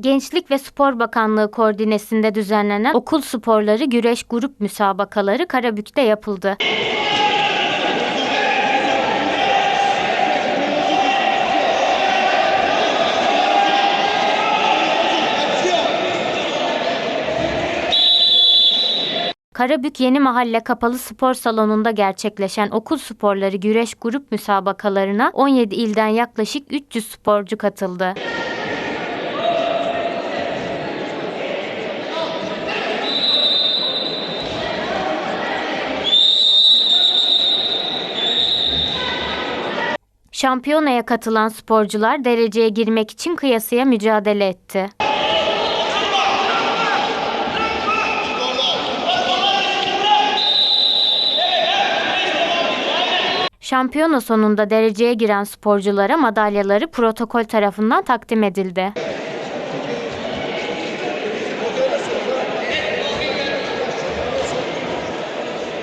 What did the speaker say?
Gençlik ve Spor Bakanlığı koordinesinde düzenlenen okul sporları güreş grup müsabakaları Karabük'te yapıldı. Karabük Yeni Mahalle Kapalı Spor Salonu'nda gerçekleşen okul sporları güreş grup müsabakalarına 17 ilden yaklaşık 300 sporcu katıldı. Şampiyonaya katılan sporcular dereceye girmek için kıyasıya mücadele etti. Şampiyona sonunda dereceye giren sporculara madalyaları protokol tarafından takdim edildi.